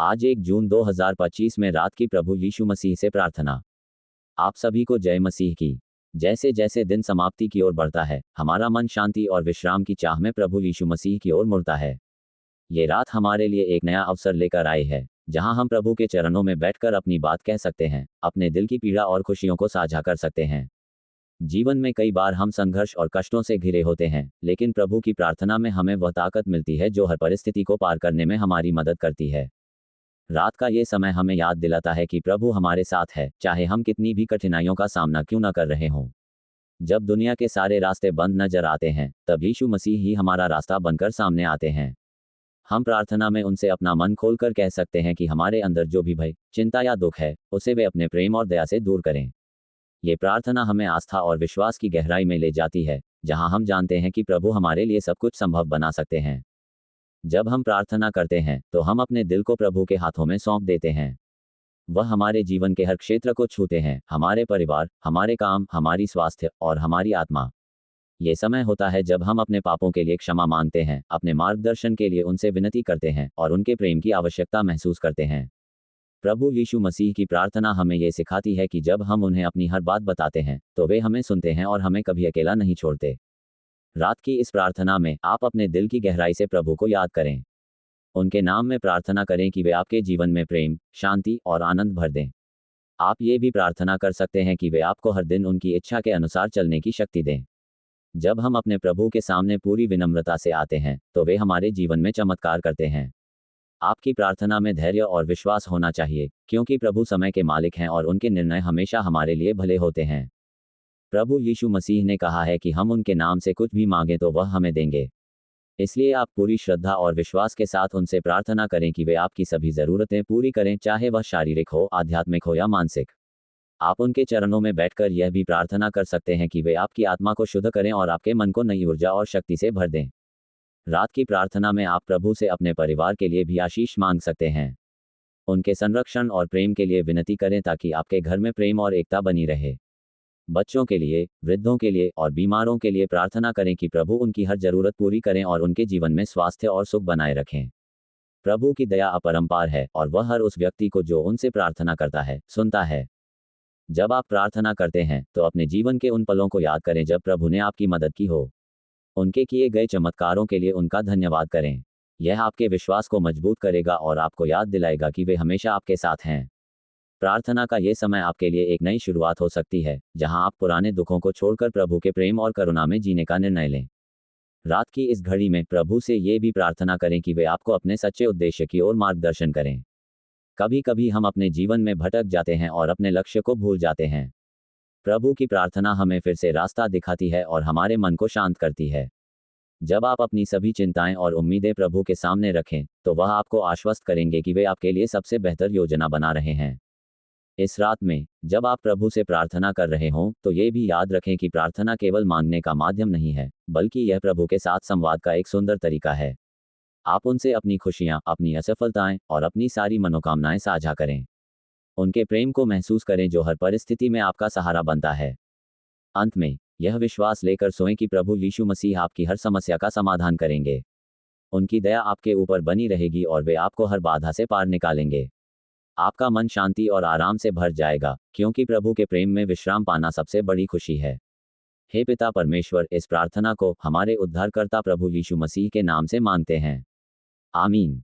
आज 1 जून 2025 में रात की प्रभु यीशु मसीह से प्रार्थना। आप सभी को जय मसीह की। जैसे जैसे दिन समाप्ति की ओर बढ़ता है, हमारा मन शांति और विश्राम की चाह में प्रभु यीशु मसीह की ओर मुड़ता है। ये रात हमारे लिए एक नया अवसर लेकर आई है, जहां हम प्रभु के चरणों में बैठकर अपनी बात कह सकते हैं, अपने दिल की पीड़ा और खुशियों को साझा कर सकते हैं। जीवन में कई बार हम संघर्ष और कष्टों से घिरे होते हैं, लेकिन प्रभु की प्रार्थना में हमें वह ताकत मिलती है जो हर परिस्थिति को पार करने में हमारी मदद करती है। रात का ये समय हमें याद दिलाता है कि प्रभु हमारे साथ है, चाहे हम कितनी भी कठिनाइयों का सामना क्यों न कर रहे हों। जब दुनिया के सारे रास्ते बंद नजर आते हैं, तब यीशु मसीह ही हमारा रास्ता बनकर सामने आते हैं। हम प्रार्थना में उनसे अपना मन खोलकर कह सकते हैं कि हमारे अंदर जो भी भय, चिंता या दुख है, उसे वे अपने प्रेम और दया से दूर करें। ये प्रार्थना हमें आस्था और विश्वास की गहराई में ले जाती है, जहां हम जानते हैं कि प्रभु हमारे लिए सब कुछ संभव बना सकते हैं। जब हम प्रार्थना करते हैं, तो हम अपने दिल को प्रभु के हाथों में सौंप देते हैं। वह हमारे जीवन के हर क्षेत्र को छूते हैं, हमारे परिवार, हमारे काम, हमारी स्वास्थ्य और हमारी आत्मा। ये समय होता है जब हम अपने पापों के लिए क्षमा मांगते हैं, अपने मार्गदर्शन के लिए उनसे विनती करते हैं और उनके प्रेम की आवश्यकता महसूस करते हैं। प्रभु यीशु मसीह की प्रार्थना हमें ये सिखाती है कि जब हम उन्हें अपनी हर बात बताते हैं, तो वे हमें सुनते हैं और हमें कभी अकेला नहीं छोड़ते। रात की इस प्रार्थना में आप अपने दिल की गहराई से प्रभु को याद करें। उनके नाम में प्रार्थना करें कि वे आपके जीवन में प्रेम, शांति और आनंद भर दें। आप ये भी प्रार्थना कर सकते हैं कि वे आपको हर दिन उनकी इच्छा के अनुसार चलने की शक्ति दें। जब हम अपने प्रभु के सामने पूरी विनम्रता से आते हैं, तो वे हमारे जीवन में चमत्कार करते हैं। आपकी प्रार्थना में धैर्य और विश्वास होना चाहिए, क्योंकि प्रभु समय के मालिक हैं और उनके निर्णय हमेशा हमारे लिए भले होते हैं। प्रभु यीशु मसीह ने कहा है कि हम उनके नाम से कुछ भी मांगें तो वह हमें देंगे। इसलिए आप पूरी श्रद्धा और विश्वास के साथ उनसे प्रार्थना करें कि वे आपकी सभी ज़रूरतें पूरी करें, चाहे वह शारीरिक हो, आध्यात्मिक हो या मानसिक। आप उनके चरणों में बैठकर यह भी प्रार्थना कर सकते हैं कि वे आपकी आत्मा को शुद्ध करें और आपके मन को नई ऊर्जा और शक्ति से भर दें। रात की प्रार्थना में आप प्रभु से अपने परिवार के लिए भी आशीष मांग सकते हैं। उनके संरक्षण और प्रेम के लिए विनती करें ताकि आपके घर में प्रेम और एकता बनी रहे। बच्चों के लिए, वृद्धों के लिए और बीमारों के लिए प्रार्थना करें कि प्रभु उनकी हर जरूरत पूरी करें और उनके जीवन में स्वास्थ्य और सुख बनाए रखें। प्रभु की दया अपरंपार है और वह हर उस व्यक्ति को जो उनसे प्रार्थना करता है, सुनता है। जब आप प्रार्थना करते हैं, तो अपने जीवन के उन पलों को याद करें जब प्रभु ने आपकी मदद की हो। उनके किए गए चमत्कारों के लिए उनका धन्यवाद करें। यह आपके विश्वास को मजबूत करेगा और आपको याद दिलाएगा कि वे हमेशा आपके साथ हैं। प्रार्थना का ये समय आपके लिए एक नई शुरुआत हो सकती है, जहां आप पुराने दुखों को छोड़कर प्रभु के प्रेम और करुणा में जीने का निर्णय लें। रात की इस घड़ी में प्रभु से ये भी प्रार्थना करें कि वे आपको अपने सच्चे उद्देश्य की ओर मार्गदर्शन करें। कभी कभी हम अपने जीवन में भटक जाते हैं और अपने लक्ष्य को भूल जाते हैं। प्रभु की प्रार्थना हमें फिर से रास्ता दिखाती है और हमारे मन को शांत करती है। जब आप अपनी सभी चिंताएं और उम्मीदें प्रभु के सामने रखें, तो वह आपको आश्वस्त करेंगे कि वे आपके लिए सबसे बेहतर योजना बना रहे हैं। इस रात में, जब आप प्रभु से प्रार्थना कर रहे हों, तो ये भी याद रखें कि प्रार्थना केवल मांगने का माध्यम नहीं है, बल्कि यह प्रभु के साथ संवाद का एक सुंदर तरीका है। आप उनसे अपनी खुशियां, अपनी असफलताएं और अपनी सारी मनोकामनाएं साझा करें। उनके प्रेम को महसूस करें जो हर परिस्थिति में आपका सहारा बनता है। अंत में, यह विश्वास लेकर सोएं कि प्रभु यीशु मसीह आपकी हर समस्या का समाधान करेंगे। उनकी दया आपके ऊपर बनी रहेगी और वे आपको हर बाधा से पार निकालेंगे। आपका मन शांति और आराम से भर जाएगा, क्योंकि प्रभु के प्रेम में विश्राम पाना सबसे बड़ी खुशी है। हे पिता परमेश्वर, इस प्रार्थना को हमारे उद्धारकर्ता प्रभु यीशु मसीह के नाम से मांगते हैं। आमीन।